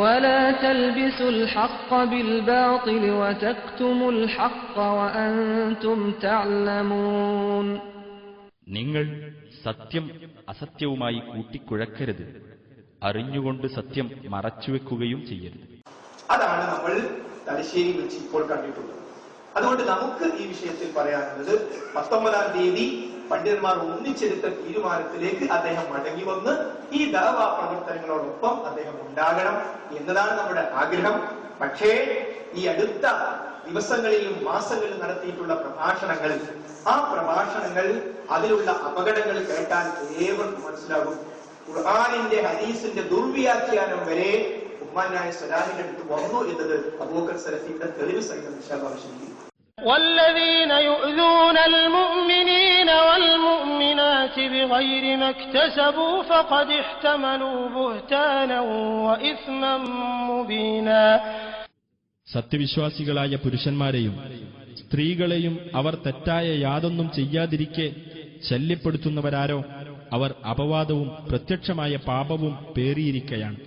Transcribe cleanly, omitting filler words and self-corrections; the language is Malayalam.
ولا تلبسوا الحق بالباطل وتكتموا الحق وأنتم تعلمون. നിങ്ങൾ സത്യം അസത്യവുമായി കൂട്ടിക്കുഴക്കരുത്, അറിഞ്ഞുകൊണ്ട് സത്യം മറച്ചുവെക്കുകയും ചെയ്യരുത്. അതാണ് നമ്മൾ തലശ്ശേരി വെച്ച് ഇപ്പോൾ കണ്ടിട്ടുള്ളത്. അതുകൊണ്ട് നമുക്ക് ഈ വിഷയത്തിൽ പറയാനുള്ളത് 19-ാം തീയതി പണ്ഡിതന്മാർ ഒന്നിച്ചെടുത്ത തീരുമാനത്തിലേക്ക് അദ്ദേഹം മടങ്ങി വന്ന് ഈ ദഅവാ പ്രവർത്തനങ്ങളോടൊപ്പം അദ്ദേഹം ഉണ്ടാകണം എന്നതാണ് നമ്മുടെ ആഗ്രഹം. പക്ഷേ ഈ അടുത്ത ദിവസങ്ങളിലും മാസങ്ങളിലും നടത്തിയിട്ടുള്ള പ്രഭാഷണങ്ങൾ, ആ പ്രഭാഷണങ്ങൾ, അതിലുള്ള അപകടങ്ങൾ കേട്ടാൽ ഏവർക്കും മനസ്സിലാകും. ഖുർആനിന്റെ ഹദീസിന്റെ ദുർവ്യാഖ്യാനം വരെ ബഹുമാനായ സലാഹിന്റെ അടുത്ത് വന്നു എന്നത് അബൂബക്കർ സലഫിയുടെ തെളിവ് സഹിതം ഇൻഷാഅല്ലാഹ് വിശദീകരിക്കും. والذين يؤذون المؤمنين والمؤمنات بغير ما اكتسبوا فقد احتملوا بهتانا وإثما مبينا. സത്യവിശ്വാസികളായ പുരുഷന്മാരെയും സ്ത്രീകളെയും അവർ തെറ്റായ യാതൊന്നും ചെയ്യാതിരിക്കെ ശല്യപ്പെടുത്തുന്നവരാരോ അവർ അപവാദവും പ്രത്യക്ഷമായ പാപവും പേറിയിരിക്കയാണ്.